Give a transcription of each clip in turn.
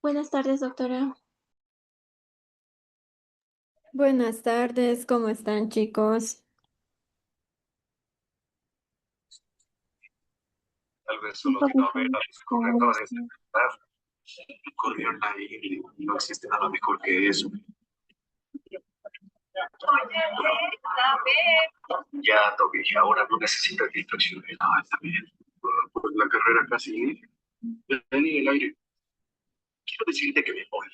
Buenas tardes, doctora. Buenas tardes, ¿cómo están, chicos? Tal vez Un solo vino a poquito ver a los corredores de nerviosa. verdad. Corrieron ahí y no existe nada mejor que eso. Ya, Toby, ahora no necesitas distracciones. No, está bien. Pues la carrera casi inicia. Ya ni el aire. Quiero decirte que me voy.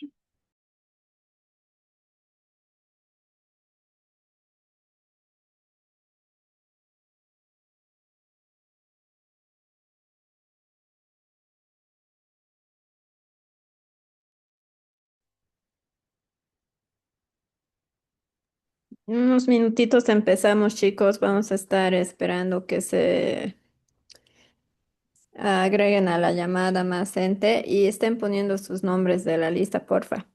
En unos minutitos empezamos, chicos. Vamos a estar esperando que se agreguen a la llamada más gente y estén poniendo sus nombres de la lista, porfa.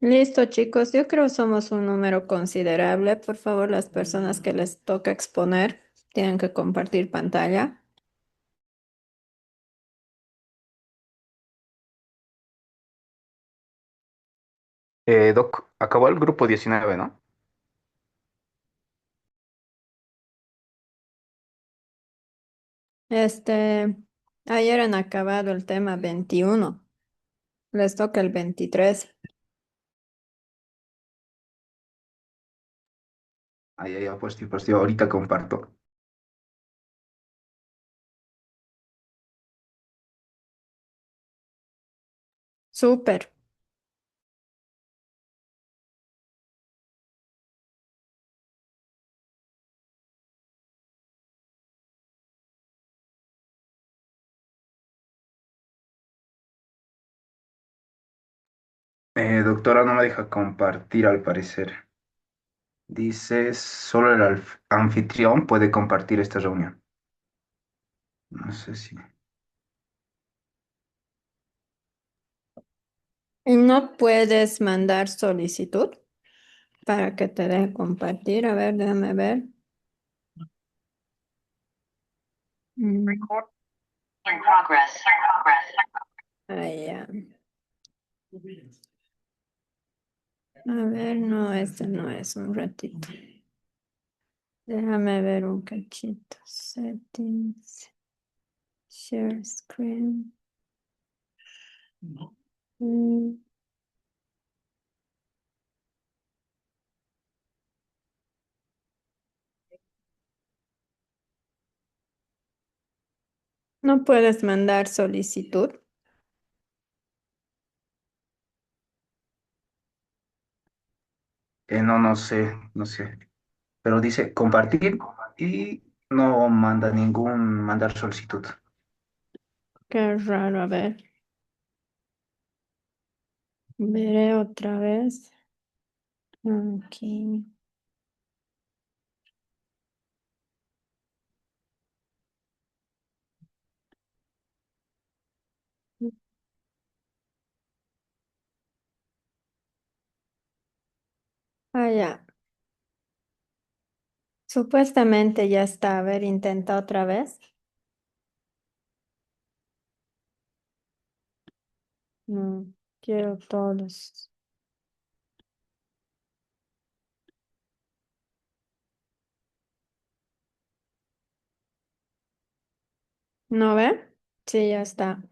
Listo, chicos. Yo creo somos un número considerable. Por favor, las personas que les toca exponer tienen que compartir pantalla. Doc, acabó el grupo 19, ¿no? Este, ayer han acabado el tema 21. Les toca el 23. Ahí, ahí, pues yo ahorita comparto. Súper. Doctora, no me deja compartir al parecer. Dice, solo el anfitrión puede compartir esta reunión. No sé si... Y no puedes mandar solicitud para que te deje compartir. A ver, déjame ver. Record in progress. Ahí ya. A ver, no, este no es un ratito. Déjame ver un cachito. Settings, share screen. Mm, No puedes mandar solicitud. No, no sé, no sé. Pero dice compartir y no manda ningún mandar solicitud. Qué raro, a ver. Veré otra vez. Aquí. Ah, ya. Supuestamente ya está. A ver, intenta otra vez. No, quiero todos. ¿No ve? Sí, ya está.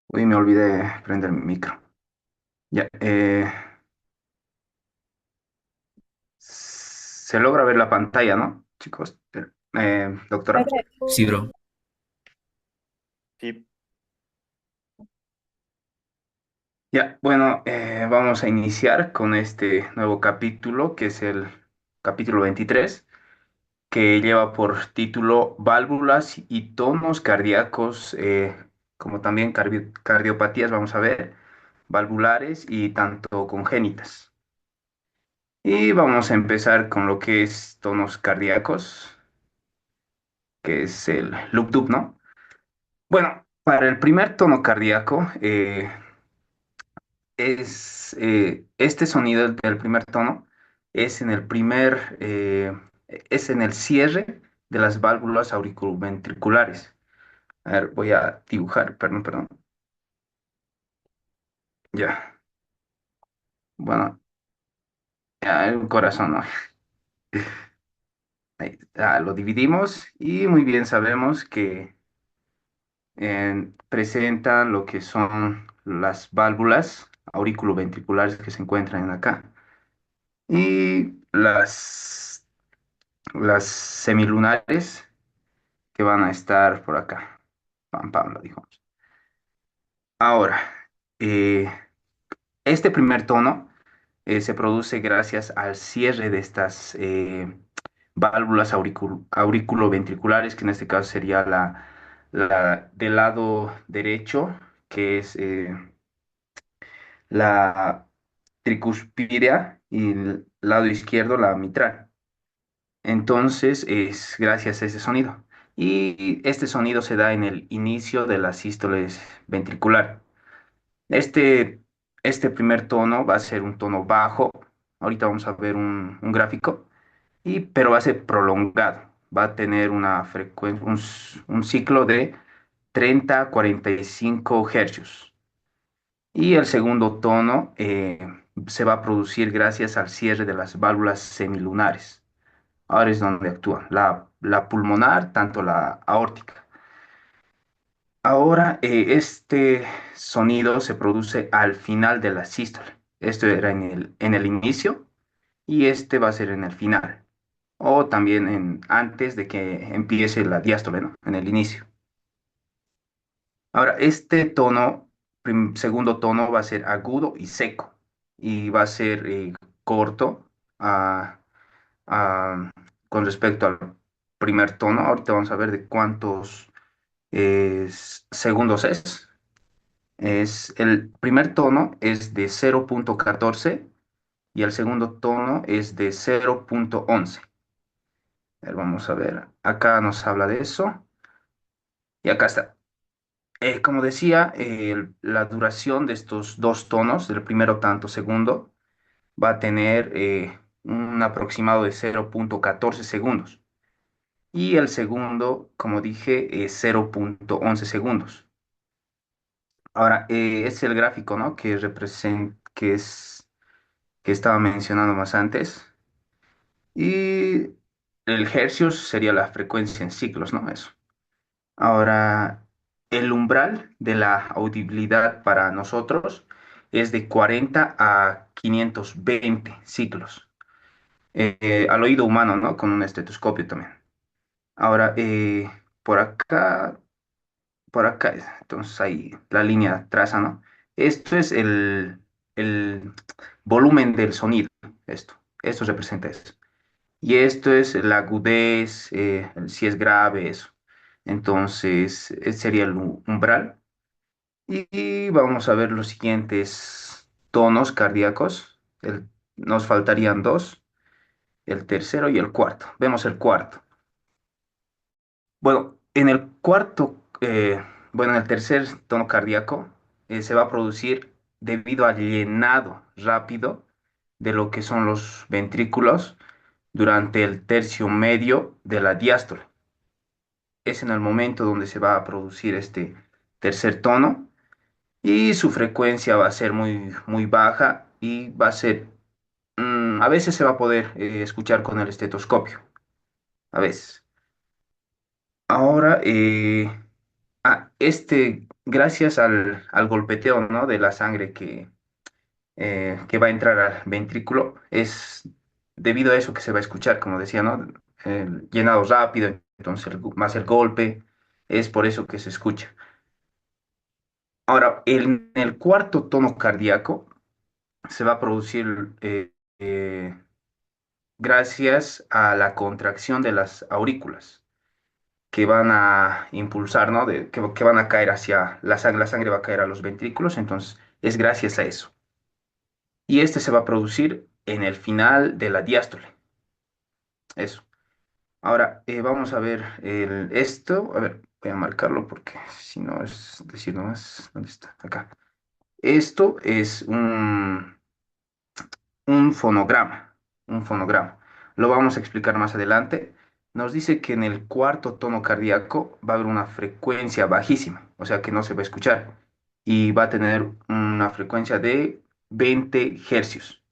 Uy, me olvidé prender mi micro. Ya, se logra ver la pantalla, ¿no, chicos? Doctora. Sí, bro. Sí, Ya, bueno, vamos a iniciar con este nuevo capítulo, que es el capítulo 23, que lleva por título Válvulas y tonos cardíacos, como también cardiopatías, vamos a ver, valvulares y tanto congénitas. Y vamos a empezar con lo que es tonos cardíacos, que es el loop dub, ¿no? Bueno, para el primer tono cardíaco, este sonido del primer tono es en el es en el cierre de las válvulas auriculoventriculares. A ver, voy a dibujar, perdón. Ya, bueno, ya, el corazón, ¿no? Ahí, lo dividimos y muy bien sabemos que presentan lo que son las válvulas auriculoventriculares que se encuentran acá y las semilunares que van a estar por acá. Pam, pam, lo dijimos. Ahora, eh, este primer tono se produce gracias al cierre de estas válvulas auriculoventriculares, que en este caso sería la del lado derecho, que es la tricuspidia, y el lado izquierdo, la mitral. Entonces, es gracias a ese sonido. Y este sonido se da en el inicio de la sístole ventricular. Este, este primer tono va a ser un tono bajo. Ahorita vamos a ver un gráfico, pero va a ser prolongado. Va a tener una frecuencia, un ciclo de 30 a 45 hercios. Y el segundo tono se va a producir gracias al cierre de las válvulas semilunares. Ahora es donde actúa la pulmonar, tanto la aórtica. Ahora, este sonido se produce al final de la sístole. Esto era en el inicio y este va a ser en el final. O también antes de que empiece la diástole, ¿no? En el inicio. Ahora, este tono, segundo tono, va a ser agudo y seco. Y va a ser corto a- a- con respecto al primer tono. Ahorita vamos a ver de cuántos segundos es. El primer tono es de 0,14 y el segundo tono es de 0,11. A ver, vamos a ver, acá nos habla de eso y acá está. Como decía, la duración de estos dos tonos, del primero tanto segundo, va a tener un aproximado de 0,14 segundos y el segundo, como dije, es 0,11 segundos. Ahora, es el gráfico, ¿no? Que estaba mencionando más antes. Y el hercios sería la frecuencia en ciclos, ¿no? Eso. Ahora, el umbral de la audibilidad para nosotros es de 40 a 520 ciclos. Al oído humano, ¿no? Con un estetoscopio también. Ahora, por acá, entonces ahí la línea traza, ¿no? Esto es el volumen del sonido, esto representa eso. Y esto es la agudez, si es grave, eso. Entonces, sería el umbral. Y vamos a ver los siguientes tonos cardíacos. Nos faltarían dos, el tercero y el cuarto. Vemos el cuarto. Bueno, en el cuarto, bueno, en el tercer tono cardíaco, se va a producir debido al llenado rápido de lo que son los ventrículos durante el tercio medio de la diástole. Es en el momento donde se va a producir este tercer tono y su frecuencia va a ser muy baja y va a ser, a veces se va a poder escuchar con el estetoscopio, a veces. Ahora, gracias al golpeteo, ¿no? De la sangre que va a entrar al ventrículo, es debido a eso que se va a escuchar, como decía, ¿no? El llenado rápido, entonces más el golpe, es por eso que se escucha. Ahora, en el cuarto tono cardíaco se va a producir eh, gracias a la contracción de las aurículas que van a impulsar, ¿no? Que van a caer hacia la sangre va a caer a los ventrículos, entonces es gracias a eso. Y este se va a producir en el final de la diástole, eso. Ahora, vamos a ver esto, a ver, voy a marcarlo porque si no es decir nomás, ¿dónde está? Acá. Esto es un fonograma, un fonograma. Lo vamos a explicar más adelante. Nos dice que en el cuarto tono cardíaco va a haber una frecuencia bajísima, o sea que no se va a escuchar, y va a tener una frecuencia de 20 hercios.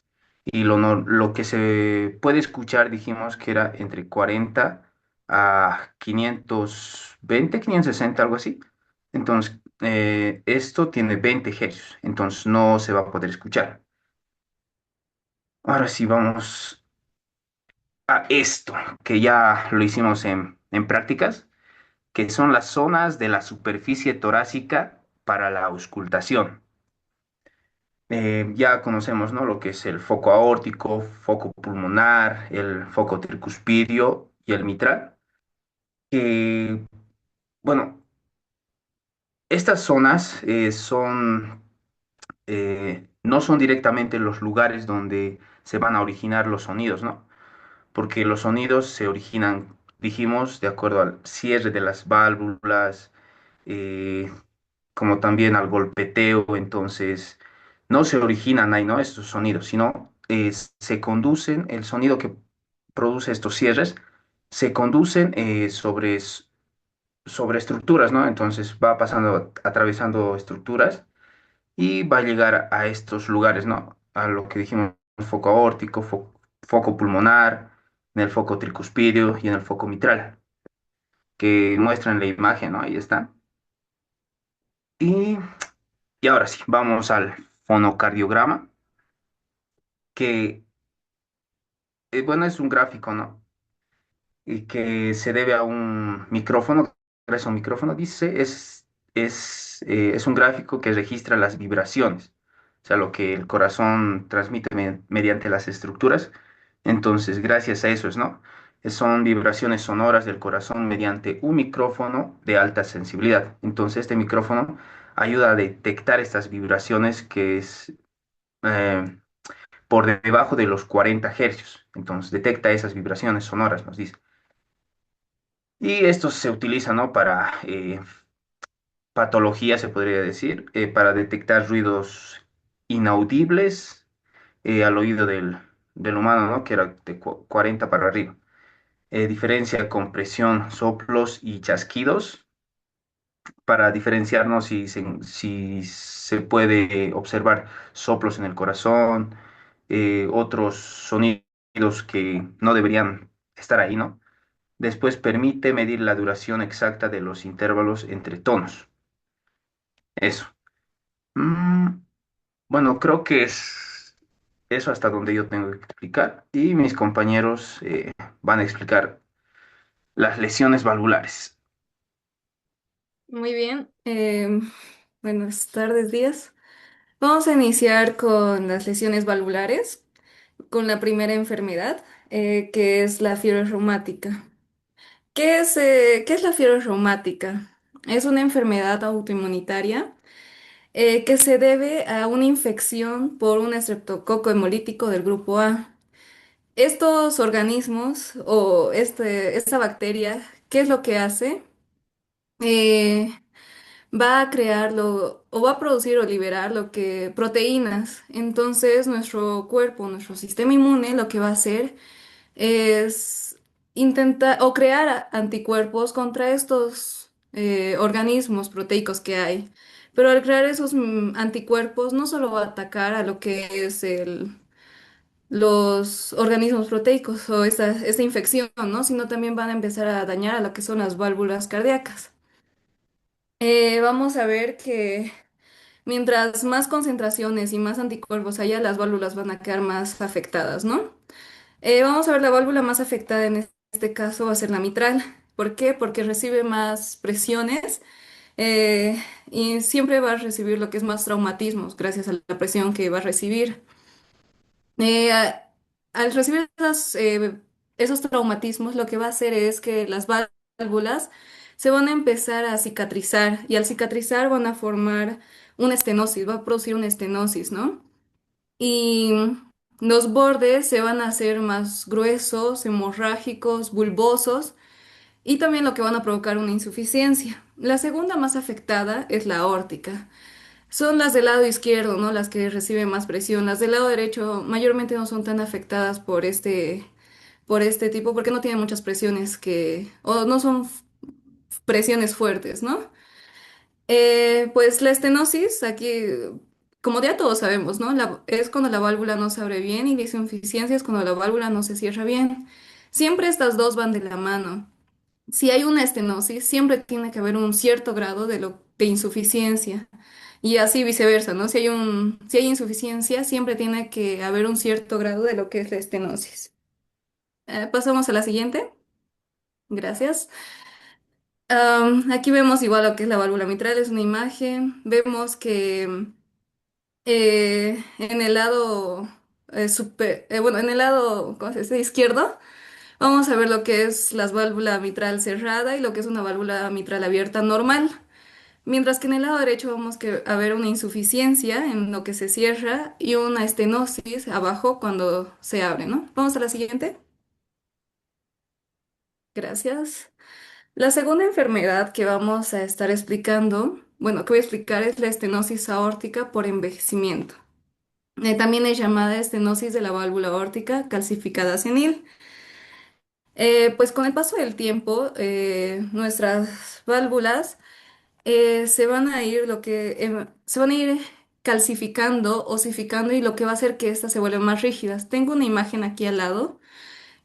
Y lo que se puede escuchar, dijimos que era entre 40 a 520, 560, algo así. Entonces, esto tiene 20 hercios, entonces no se va a poder escuchar. Ahora sí vamos a esto, que ya lo hicimos en prácticas, que son las zonas de la superficie torácica para la auscultación. Ya conocemos, ¿no? Lo que es el foco aórtico, foco pulmonar, el foco tricuspidio y el mitral. Que, bueno, estas zonas no son directamente los lugares donde se van a originar los sonidos, ¿no? Porque los sonidos se originan, dijimos, de acuerdo al cierre de las válvulas, eh, como también al golpeteo, entonces no se originan ahí, ¿no? Estos sonidos, sino se conducen, el sonido que produce estos cierres, se conducen sobre estructuras, ¿no? Entonces va pasando, atravesando estructuras y va a llegar a estos lugares, ¿no? A lo que dijimos, foco aórtico, foco pulmonar, en el foco tricuspidio y en el foco mitral, que muestran la imagen, ¿no? Ahí están. Y, y ahora sí, vamos al fonocardiograma, que, bueno, es un gráfico, ¿no? Y que se debe a un micrófono, es un micrófono, dice, es un gráfico que registra las vibraciones, o sea, lo que el corazón transmite mediante las estructuras. Entonces, gracias a eso es, ¿no? Son vibraciones sonoras del corazón mediante un micrófono de alta sensibilidad. Entonces, este micrófono ayuda a detectar estas vibraciones que es eh, por debajo de los 40 hercios. Entonces, detecta esas vibraciones sonoras, nos dice. Y esto se utiliza, ¿no? Para patología, se podría decir, para detectar ruidos inaudibles al oído del humano, ¿no? Que era de 40 para arriba. Diferencia compresión, soplos y chasquidos para diferenciarnos si se puede observar soplos en el corazón, otros sonidos que no deberían estar ahí, ¿no? Después permite medir la duración exacta de los intervalos entre tonos. Eso. Mm, bueno, creo que es eso hasta donde yo tengo que explicar. Y mis compañeros van a explicar las lesiones valvulares. Muy bien. Buenas tardes, días. Vamos a iniciar con las lesiones valvulares, con la primera enfermedad, que es la fiebre reumática. ¿Qué es la fiebre reumática? Es una enfermedad autoinmunitaria que se debe a una infección por un estreptococo hemolítico del grupo A. Estos organismos o esta bacteria, ¿qué es lo que hace? Eh, Va a crearlo o va a producir o liberar lo que proteínas. Entonces, nuestro cuerpo, nuestro sistema inmune, lo que va a hacer es intentar o crear anticuerpos contra estos organismos proteicos que hay. Pero al crear esos anticuerpos, no solo va a atacar a lo que es los organismos proteicos o esta infección, ¿no? Sino también van a empezar a dañar a lo que son las válvulas cardíacas. Vamos a ver que mientras más concentraciones y más anticuerpos haya, las válvulas van a quedar más afectadas, ¿no? Vamos a ver la válvula más afectada en este caso va a ser la mitral. ¿Por qué? Porque recibe más presiones eh, y siempre va a recibir lo que es más traumatismos gracias a la presión que va a recibir. Al recibir esos traumatismos, lo que va a hacer es que las válvulas se van a empezar a cicatrizar y al cicatrizar van a formar una estenosis, va a producir una estenosis, ¿no? Y los bordes se van a hacer más gruesos, hemorrágicos, bulbosos y también lo que van a provocar una insuficiencia. La segunda más afectada es la aórtica. Son las del lado izquierdo, ¿no? Las que reciben más presión. Las del lado derecho mayormente no son tan afectadas por este tipo porque no tienen muchas presiones o no son presiones fuertes, ¿no? Pues la estenosis, aquí, como ya todos sabemos, ¿no? Es cuando la válvula no se abre bien y la insuficiencia es cuando la válvula no se cierra bien. Siempre estas dos van de la mano. Si hay una estenosis, siempre tiene que haber un cierto grado de insuficiencia. Y así viceversa, ¿no? Si hay insuficiencia, siempre tiene que haber un cierto grado de lo que es la estenosis. Pasamos a la siguiente. Gracias. Aquí vemos igual lo que es la válvula mitral, es una imagen. Vemos que en el lado bueno, en el lado, ¿cómo se dice? Izquierdo, vamos a ver lo que es la válvula mitral cerrada y lo que es una válvula mitral abierta normal. Mientras que en el lado derecho a ver una insuficiencia en lo que se cierra y una estenosis abajo cuando se abre, ¿no? Vamos a la siguiente. Gracias. La segunda enfermedad que vamos a estar explicando, bueno, que voy a explicar es la estenosis aórtica por envejecimiento. También es llamada estenosis de la válvula aórtica calcificada senil. Pues con el paso del tiempo, nuestras válvulas se van a ir se van a ir calcificando, osificando y lo que va a hacer que éstas se vuelvan más rígidas. Tengo una imagen aquí al lado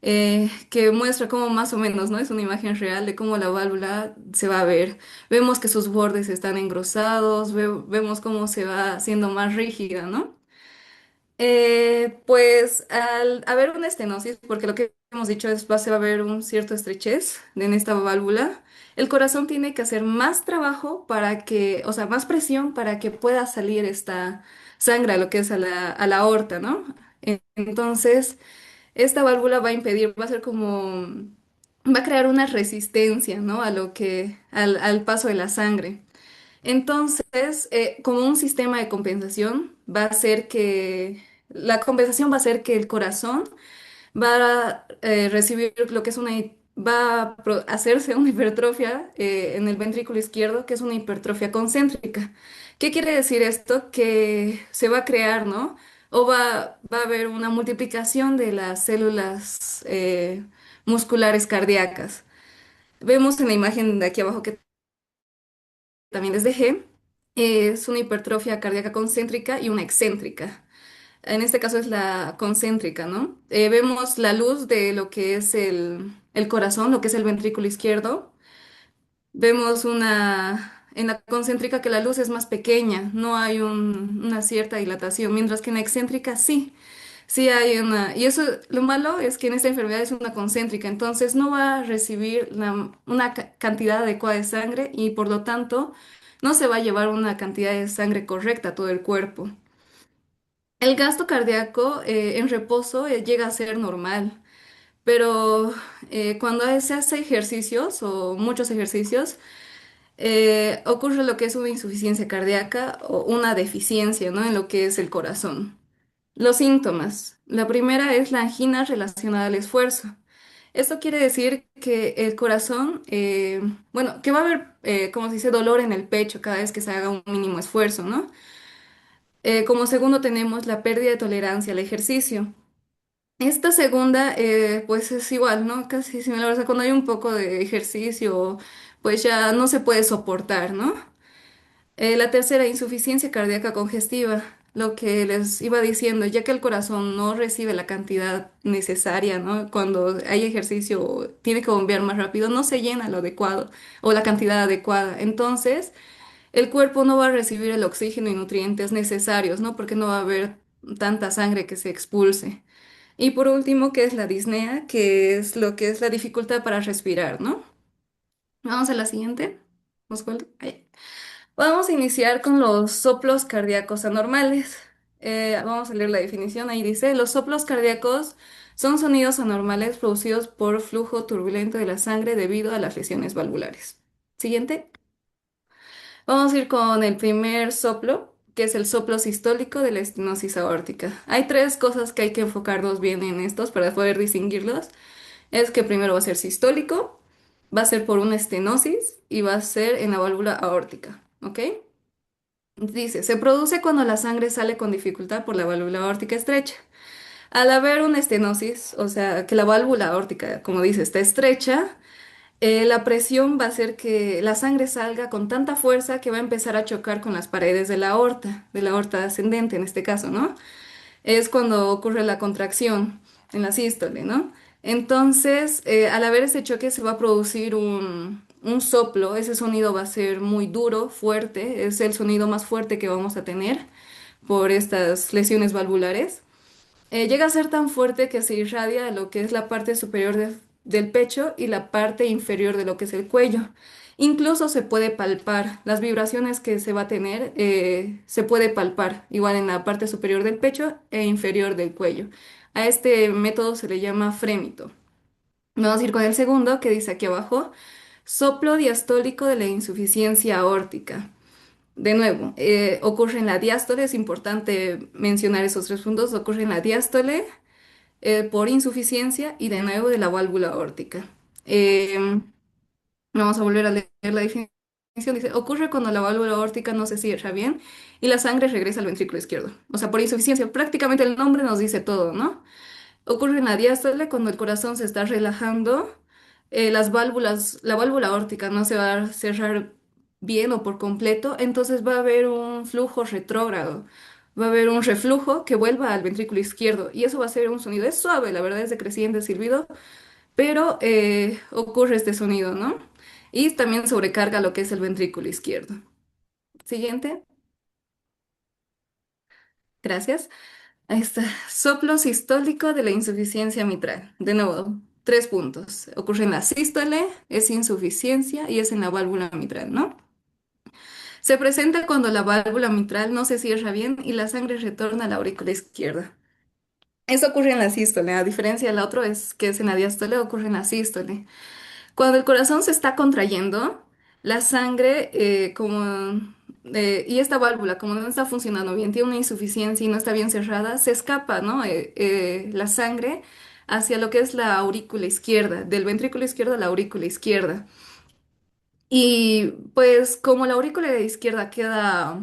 que muestra cómo más o menos, ¿no? Es una imagen real de cómo la válvula se va a ver. Vemos que sus bordes están engrosados, vemos cómo se va haciendo más rígida, ¿no? Pues al haber una estenosis, porque lo que hemos dicho es se va a ver un cierto estrechez en esta válvula, el corazón tiene que hacer más trabajo o sea, más presión para que pueda salir esta sangre a lo que es a la aorta, ¿no? Entonces, esta válvula va a impedir, va a ser como, va a crear una resistencia, ¿no? Al paso de la sangre. Entonces, como un sistema de compensación, la compensación va a hacer que el corazón va a recibir lo que es va a hacerse una hipertrofia en el ventrículo izquierdo, que es una hipertrofia concéntrica. ¿Qué quiere decir esto? Que se va a crear, ¿no? Va a haber una multiplicación de las células musculares cardíacas. Vemos en la imagen de aquí abajo que también les dejé, es una hipertrofia cardíaca concéntrica y una excéntrica. En este caso es la concéntrica, ¿no? Vemos la luz de lo que es el corazón, lo que es el ventrículo izquierdo. Vemos en la concéntrica que la luz es más pequeña, no hay una cierta dilatación, mientras que en la excéntrica sí. Sí hay y eso, lo malo es que en esta enfermedad es una concéntrica, entonces no va a recibir una cantidad adecuada de sangre y por lo tanto no se va a llevar una cantidad de sangre correcta a todo el cuerpo. El gasto cardíaco en reposo llega a ser normal, pero cuando se hace ejercicios o muchos ejercicios, ocurre lo que es una insuficiencia cardíaca o una deficiencia, ¿no? En lo que es el corazón. Los síntomas. La primera es la angina relacionada al esfuerzo. Esto quiere decir que el corazón, bueno, que va a haber, como se dice, dolor en el pecho cada vez que se haga un mínimo esfuerzo, ¿no? Como segundo tenemos la pérdida de tolerancia al ejercicio. Esta segunda, pues es igual, ¿no? Casi similar. O sea, cuando hay un poco de ejercicio, pues ya no se puede soportar, ¿no? La tercera, insuficiencia cardíaca congestiva. Lo que les iba diciendo, ya que el corazón no recibe la cantidad necesaria, ¿no? Cuando hay ejercicio, tiene que bombear más rápido, no se llena lo adecuado o la cantidad adecuada. Entonces, el cuerpo no va a recibir el oxígeno y nutrientes necesarios, ¿no? Porque no va a haber tanta sangre que se expulse. Y por último, ¿qué es la disnea? Que es lo que es la dificultad para respirar, ¿no? Vamos a la siguiente. Ahí. Vamos a iniciar con los soplos cardíacos anormales. Vamos a leer la definición. Ahí dice, los soplos cardíacos son sonidos anormales producidos por flujo turbulento de la sangre debido a las lesiones valvulares. Siguiente. Vamos a ir con el primer soplo, que es el soplo sistólico de la estenosis aórtica. Hay tres cosas que hay que enfocarnos bien en estos para poder distinguirlos. Es que primero va a ser sistólico, va a ser por una estenosis y va a ser en la válvula aórtica, ¿ok? Dice, se produce cuando la sangre sale con dificultad por la válvula aórtica estrecha. Al haber una estenosis, o sea, que la válvula aórtica, como dice, está estrecha, la presión va a hacer que la sangre salga con tanta fuerza que va a empezar a chocar con las paredes de la aorta ascendente en este caso, ¿no? Es cuando ocurre la contracción en la sístole, ¿no? Entonces, al haber ese choque se va a producir un soplo, ese sonido va a ser muy duro, fuerte, es el sonido más fuerte que vamos a tener por estas lesiones valvulares. Llega a ser tan fuerte que se irradia a lo que es la parte superior del pecho y la parte inferior de lo que es el cuello. Incluso se puede palpar, las vibraciones que se va a tener se puede palpar, igual en la parte superior del pecho e inferior del cuello. A este método se le llama frémito. Vamos a ir con el segundo que dice aquí abajo, soplo diastólico de la insuficiencia aórtica. De nuevo, ocurre en la diástole, es importante mencionar esos tres puntos, ocurre en la diástole por insuficiencia y de nuevo de la válvula aórtica. Vamos a volver a leer la definición. Dice, ocurre cuando la válvula aórtica no se cierra bien y la sangre regresa al ventrículo izquierdo. O sea, por insuficiencia, prácticamente el nombre nos dice todo, ¿no? Ocurre en la diástole cuando el corazón se está relajando, las válvulas, la válvula aórtica no se va a cerrar bien o por completo, entonces va a haber un flujo retrógrado, va a haber un reflujo que vuelva al ventrículo izquierdo y eso va a ser un sonido, es suave, la verdad es decreciente silbido, pero ocurre este sonido, ¿no? Y también sobrecarga lo que es el ventrículo izquierdo. Siguiente, gracias. Ahí está. Soplo sistólico de la insuficiencia mitral. De nuevo, tres puntos. Ocurre en la sístole, es insuficiencia y es en la válvula mitral, ¿no? Se presenta cuando la válvula mitral no se cierra bien y la sangre retorna a la aurícula izquierda. Eso ocurre en la sístole, a diferencia del otro es que es en la diástole, ocurre en la sístole. Cuando el corazón se está contrayendo, la sangre, y esta válvula, como no está funcionando bien, tiene una insuficiencia y no está bien cerrada, se escapa, ¿no? La sangre hacia lo que es la aurícula izquierda, del ventrículo izquierdo a la aurícula izquierda. Y pues como la aurícula izquierda queda,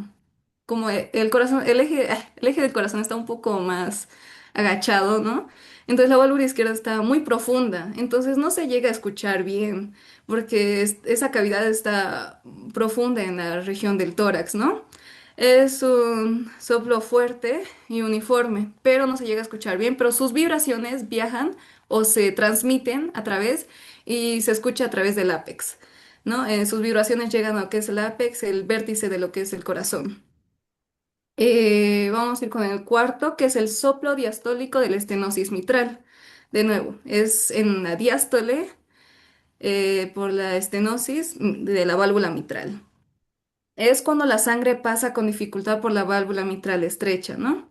como el corazón, el eje del corazón está un poco más agachado, ¿no? Entonces la válvula izquierda está muy profunda, entonces no se llega a escuchar bien, porque esa cavidad está profunda en la región del tórax, ¿no? Es un soplo fuerte y uniforme, pero no se llega a escuchar bien, pero sus vibraciones viajan o se transmiten a través y se escucha a través del ápex, ¿no? Sus vibraciones llegan a lo que es el ápex, el vértice de lo que es el corazón. Vamos a ir con el cuarto, que es el soplo diastólico de la estenosis mitral. De nuevo, es en la diástole por la estenosis de la válvula mitral. Es cuando la sangre pasa con dificultad por la válvula mitral estrecha, ¿no?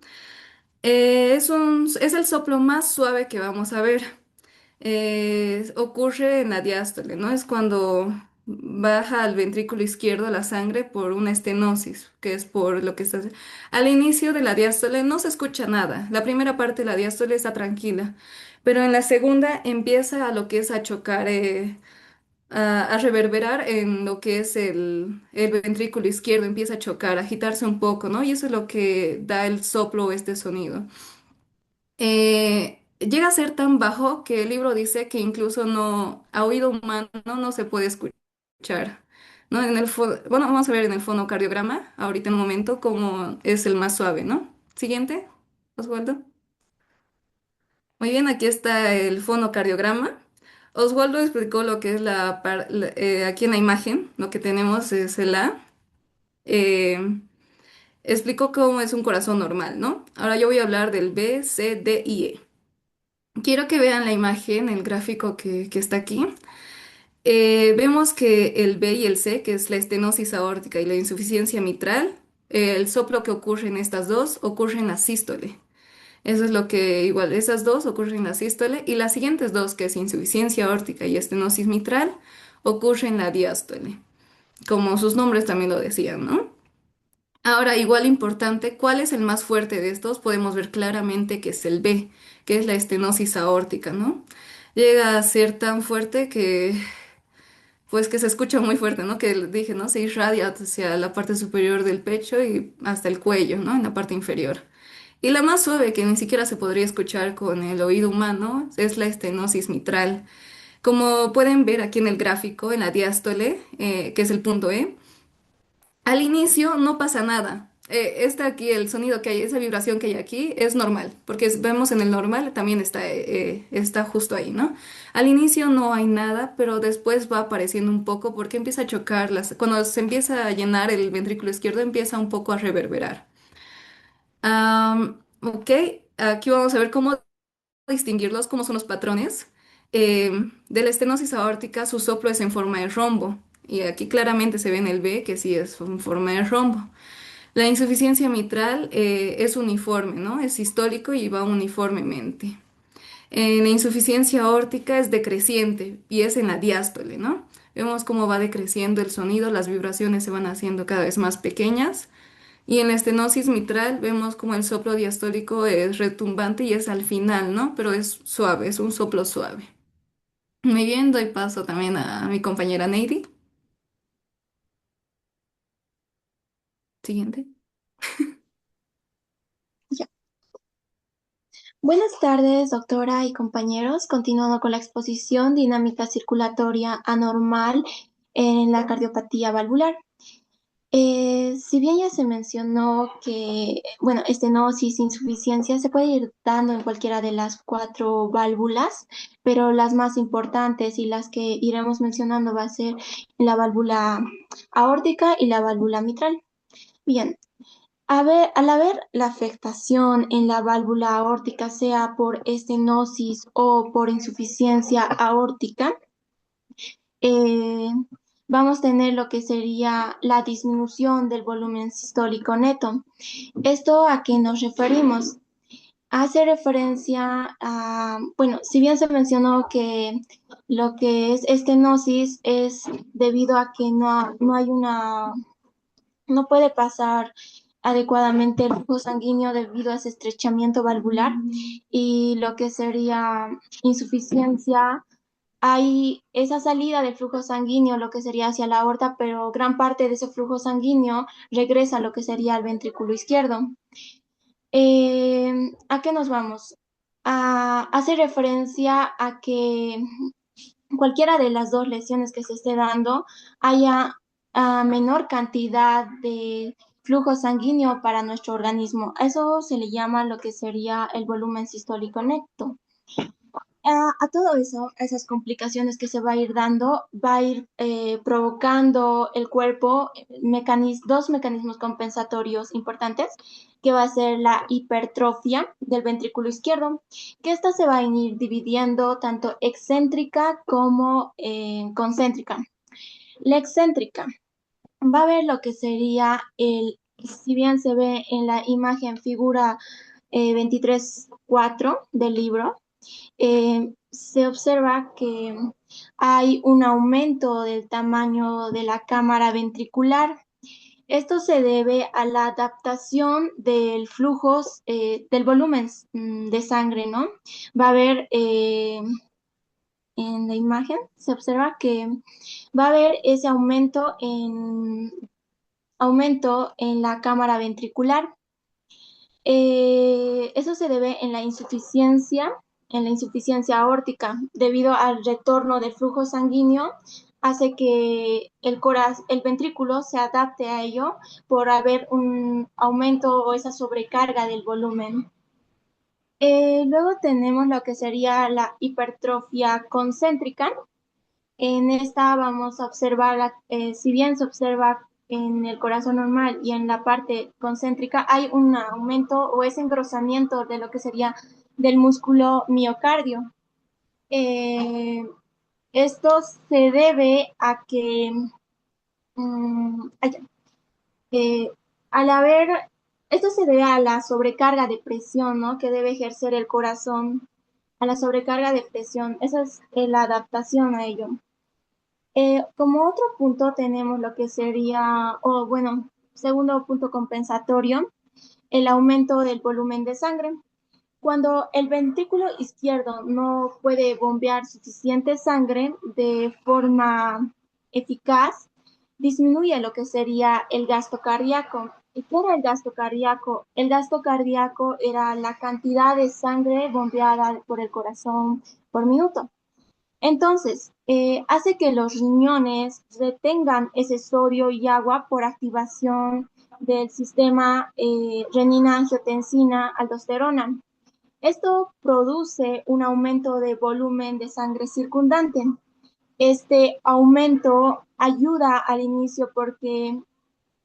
Es el soplo más suave que vamos a ver. Ocurre en la diástole, ¿no? Es cuando baja al ventrículo izquierdo la sangre por una estenosis, que es por lo que está... Al inicio de la diástole no se escucha nada. La primera parte de la diástole está tranquila, pero en la segunda empieza a lo que es a chocar, a reverberar en lo que es el ventrículo izquierdo, empieza a chocar, a agitarse un poco, ¿no? Y eso es lo que da el soplo o este sonido. Llega a ser tan bajo que el libro dice que incluso no, a oído humano no se puede escuchar, ¿no? Bueno, vamos a ver en el fonocardiograma, ahorita en un momento, cómo es el más suave, ¿no? Siguiente, Oswaldo. Muy bien, aquí está el fonocardiograma. Oswaldo explicó lo que es aquí en la imagen, lo que tenemos es el A. Eh, Explicó cómo es un corazón normal, ¿no? Ahora yo voy a hablar del B, C, D y E. Quiero que vean la imagen, el gráfico que está aquí. Vemos que el B y el C, que es la estenosis aórtica y la insuficiencia mitral, el soplo que ocurre en estas dos ocurre en la sístole. Eso es lo que igual, esas dos ocurren en la sístole y las siguientes dos, que es insuficiencia aórtica y estenosis mitral, ocurren en la diástole, como sus nombres también lo decían, ¿no? Ahora, igual importante, ¿cuál es el más fuerte de estos? Podemos ver claramente que es el B, que es la estenosis aórtica, ¿no? Llega a ser tan fuerte que, pues que se escucha muy fuerte, ¿no? Que dije, ¿no? Se irradia hacia la parte superior del pecho y hasta el cuello, ¿no? En la parte inferior. Y la más suave, que ni siquiera se podría escuchar con el oído humano, es la estenosis mitral. Como pueden ver aquí en el gráfico, en la diástole, que es el punto E, al inicio no pasa nada. Está aquí el sonido que hay, esa vibración que hay aquí es normal, porque vemos en el normal también está justo ahí, ¿no? Al inicio no hay nada, pero después va apareciendo un poco porque empieza a chocar, cuando se empieza a llenar el ventrículo izquierdo empieza un poco a reverberar. Ok, aquí vamos a ver cómo distinguirlos, cómo son los patrones. De la estenosis aórtica, su soplo es en forma de rombo. Y aquí claramente se ve en el B que sí es en forma de rombo. La insuficiencia mitral es uniforme, ¿no? Es sistólico y va uniformemente. La insuficiencia aórtica es decreciente y es en la diástole, ¿no? Vemos cómo va decreciendo el sonido, las vibraciones se van haciendo cada vez más pequeñas. Y en la estenosis mitral vemos como el soplo diastólico es retumbante y es al final, ¿no? Pero es suave, es un soplo suave. Muy bien, doy paso también a mi compañera Neidi. Siguiente. Ya. Buenas tardes, doctora y compañeros. Continuando con la exposición dinámica circulatoria anormal en la cardiopatía valvular. Si bien ya se mencionó que, bueno, estenosis, insuficiencia se puede ir dando en cualquiera de las cuatro válvulas, pero las más importantes y las que iremos mencionando va a ser la válvula aórtica y la válvula mitral. Bien, al haber la afectación en la válvula aórtica, sea por estenosis o por insuficiencia aórtica, eh, vamos a tener lo que sería la disminución del volumen sistólico neto. ¿Esto a qué nos referimos? Hace referencia a, bueno, si bien se mencionó que lo que es estenosis es debido a que no hay no puede pasar adecuadamente el flujo sanguíneo debido a ese estrechamiento valvular y lo que sería insuficiencia. Hay esa salida de flujo sanguíneo, lo que sería hacia la aorta, pero gran parte de ese flujo sanguíneo regresa a lo que sería el ventrículo izquierdo. ¿A qué nos vamos? Hace referencia a que cualquiera de las dos lesiones que se esté dando haya menor cantidad de flujo sanguíneo para nuestro organismo. A eso se le llama lo que sería el volumen sistólico neto. A todo eso, a esas complicaciones que se va a ir dando, va a ir provocando el cuerpo dos mecanismos compensatorios importantes, que va a ser la hipertrofia del ventrículo izquierdo, que esta se va a ir dividiendo tanto excéntrica como concéntrica. La excéntrica va a ver lo que sería si bien se ve en la imagen figura 23.4 del libro, se observa que hay un aumento del tamaño de la cámara ventricular. Esto se debe a la adaptación del flujo, del volumen de sangre, ¿no? Va a haber, en la imagen, se observa que va a haber ese aumento en la cámara ventricular. Eso se debe en la insuficiencia aórtica, debido al retorno del flujo sanguíneo, hace que el ventrículo se adapte a ello por haber un aumento o esa sobrecarga del volumen. Luego tenemos lo que sería la hipertrofia concéntrica. En esta vamos a observar, si bien se observa en el corazón normal y en la parte concéntrica, hay un aumento o ese engrosamiento de lo que sería del músculo miocardio. Eh, Esto se debe a que mm, ay, eh, al haber, esto se debe a la sobrecarga de presión, ¿no? Que debe ejercer el corazón, a la sobrecarga de presión. Esa es la adaptación a ello. Como otro punto tenemos lo que sería, o bueno, segundo punto compensatorio, el aumento del volumen de sangre. Cuando el ventrículo izquierdo no puede bombear suficiente sangre de forma eficaz, disminuye lo que sería el gasto cardíaco. ¿Y qué era el gasto cardíaco? El gasto cardíaco era la cantidad de sangre bombeada por el corazón por minuto. Entonces, hace que los riñones retengan ese sodio y agua por activación del sistema renina-angiotensina-aldosterona. Esto produce un aumento de volumen de sangre circundante. Este aumento ayuda al inicio porque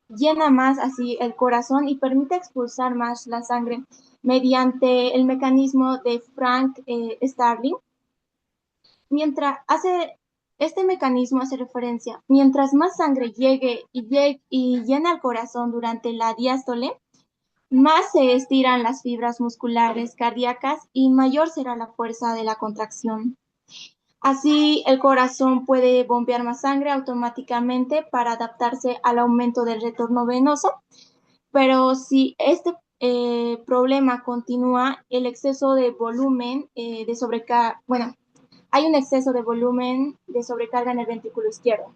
llena más así el corazón y permite expulsar más la sangre mediante el mecanismo de Frank Starling. Mientras hace este mecanismo hace referencia, mientras más sangre llegue y llena el corazón durante la diástole, más se estiran las fibras musculares cardíacas y mayor será la fuerza de la contracción. Así, el corazón puede bombear más sangre automáticamente para adaptarse al aumento del retorno venoso, pero si este problema continúa, el exceso de volumen de sobrecarga, bueno, hay un exceso de volumen de sobrecarga en el ventrículo izquierdo.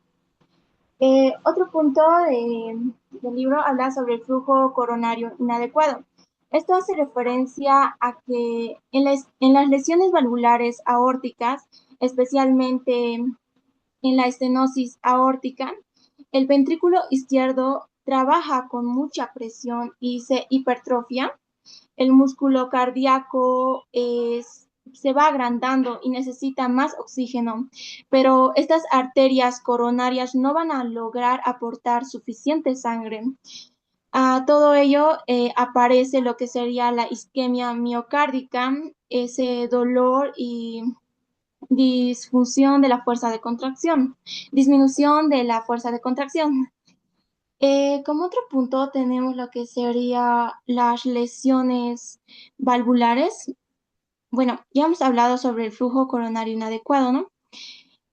Otro punto del libro habla sobre el flujo coronario inadecuado. Esto hace referencia a que en las lesiones valvulares aórticas, especialmente en la estenosis aórtica, el ventrículo izquierdo trabaja con mucha presión y se hipertrofia. El músculo cardíaco se va agrandando y necesita más oxígeno, pero estas arterias coronarias no van a lograr aportar suficiente sangre. A todo ello aparece lo que sería la isquemia miocárdica, ese dolor y disfunción de la fuerza de contracción, disminución de la fuerza de contracción. Como otro punto tenemos lo que sería las lesiones valvulares. Bueno, ya hemos hablado sobre el flujo coronario inadecuado, ¿no?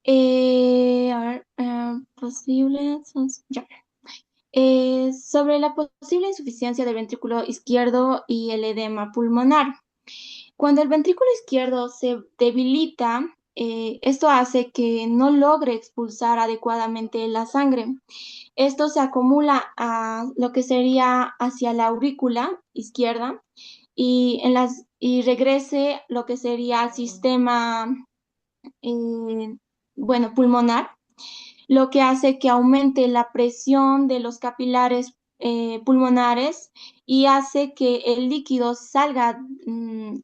A ver, posibles, ya. Sobre la posible insuficiencia del ventrículo izquierdo y el edema pulmonar. Cuando el ventrículo izquierdo se debilita, esto hace que no logre expulsar adecuadamente la sangre. Esto se acumula a lo que sería hacia la aurícula izquierda y regrese lo que sería al sistema eh, bueno, pulmonar, lo que hace que aumente la presión de los capilares pulmonares y hace que el líquido salga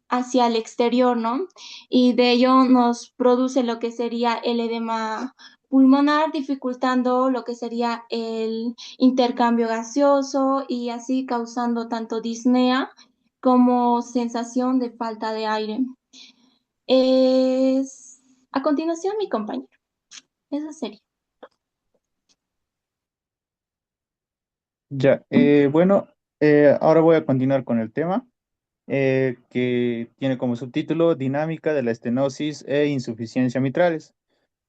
hacia el exterior, ¿no? Y de ello nos produce lo que sería el edema pulmonar, dificultando lo que sería el intercambio gaseoso y así causando tanto disnea como sensación de falta de aire. Es a continuación mi compañero. Eso sería. Ya, bueno, ahora voy a continuar con el tema. que tiene como subtítulo Dinámica de la estenosis e insuficiencia mitrales.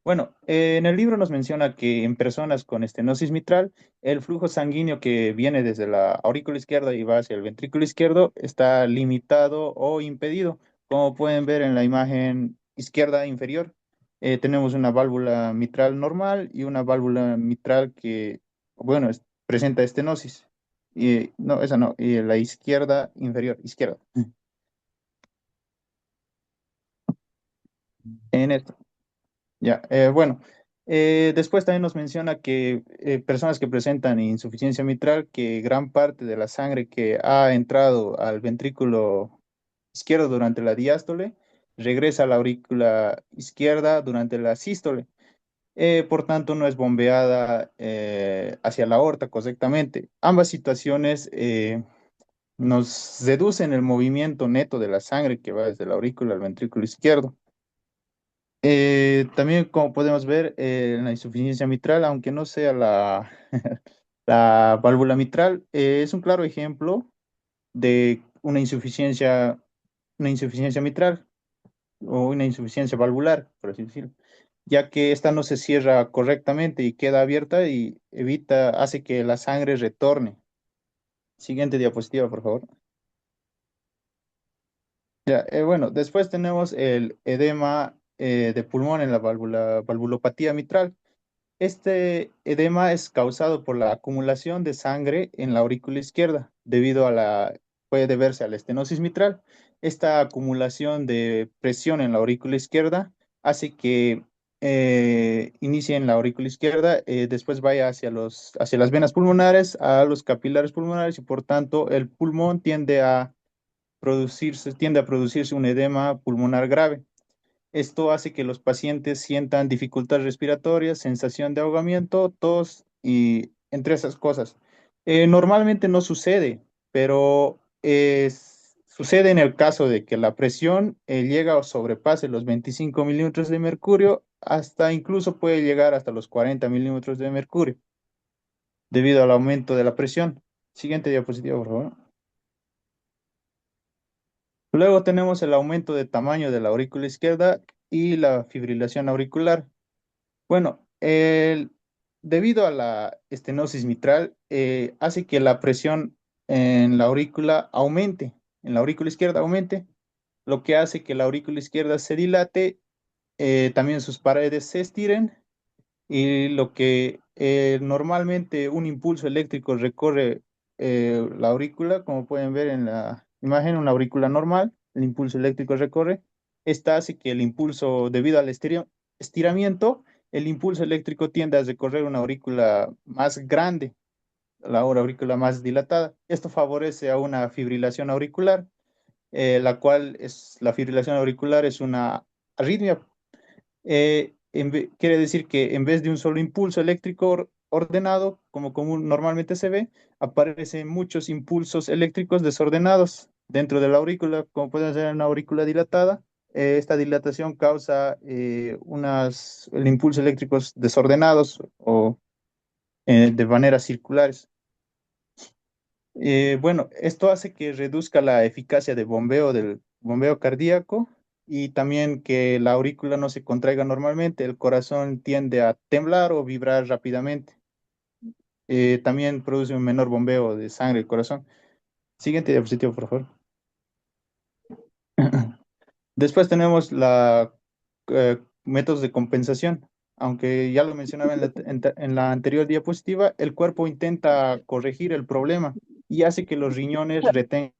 Bueno, en el libro nos menciona que en personas con estenosis mitral, el flujo sanguíneo que viene desde la aurícula izquierda y va hacia el ventrículo izquierdo está limitado o impedido. Como pueden ver en la imagen izquierda inferior, tenemos una válvula mitral normal y una válvula mitral que, bueno, presenta estenosis. Y no, esa no, y la izquierda inferior, izquierda. En esto. Ya, bueno, después también nos menciona que personas que presentan insuficiencia mitral, que gran parte de la sangre que ha entrado al ventrículo izquierdo durante la diástole regresa a la aurícula izquierda durante la sístole. Por tanto, no es bombeada hacia la aorta correctamente. Ambas situaciones nos reducen el movimiento neto de la sangre que va desde la aurícula al ventrículo izquierdo. También, como podemos ver, en la insuficiencia mitral, aunque no sea la válvula mitral, es un claro ejemplo de una insuficiencia mitral o una insuficiencia valvular, por así decirlo, ya que esta no se cierra correctamente y queda abierta y hace que la sangre retorne. Siguiente diapositiva, por favor. Ya, bueno, después tenemos el edema de pulmón en la valvulopatía mitral. Este edema es causado por la acumulación de sangre en la aurícula izquierda, puede deberse a la estenosis mitral. Esta acumulación de presión en la aurícula izquierda hace que inicie en la aurícula izquierda, después vaya hacia las venas pulmonares, a los capilares pulmonares y por tanto el pulmón tiende a producirse un edema pulmonar grave. Esto hace que los pacientes sientan dificultad respiratoria, sensación de ahogamiento, tos y entre esas cosas. Normalmente no sucede, pero sucede en el caso de que la presión llega o sobrepase los 25 milímetros de mercurio, hasta incluso puede llegar hasta los 40 milímetros de mercurio, debido al aumento de la presión. Siguiente diapositiva, por favor. Luego tenemos el aumento de tamaño de la aurícula izquierda y la fibrilación auricular. Bueno, debido a la estenosis mitral, hace que la presión en la aurícula aumente, en la aurícula izquierda aumente, lo que hace que la aurícula izquierda se dilate, también sus paredes se estiren y lo que normalmente un impulso eléctrico recorre la aurícula, como pueden ver en la imagen, una aurícula normal, el impulso eléctrico recorre. Esta hace que el impulso, debido al estiramiento, el impulso eléctrico tiende a recorrer una aurícula más grande, la aurícula más dilatada. Esto favorece a una fibrilación auricular, la fibrilación auricular es una arritmia. Quiere decir que en vez de un solo impulso eléctrico ordenado, como normalmente se ve, aparecen muchos impulsos eléctricos desordenados dentro de la aurícula, como puede ser una aurícula dilatada. Esta dilatación causa el impulso eléctricos desordenados o de maneras circulares. Bueno, esto hace que reduzca la eficacia de del bombeo cardíaco y también que la aurícula no se contraiga normalmente, el corazón tiende a temblar o vibrar rápidamente. También produce un menor bombeo de sangre el corazón. Siguiente diapositiva, por favor. Después tenemos métodos de compensación. Aunque ya lo mencionaba en la anterior diapositiva, el cuerpo intenta corregir el problema y hace que los riñones retengan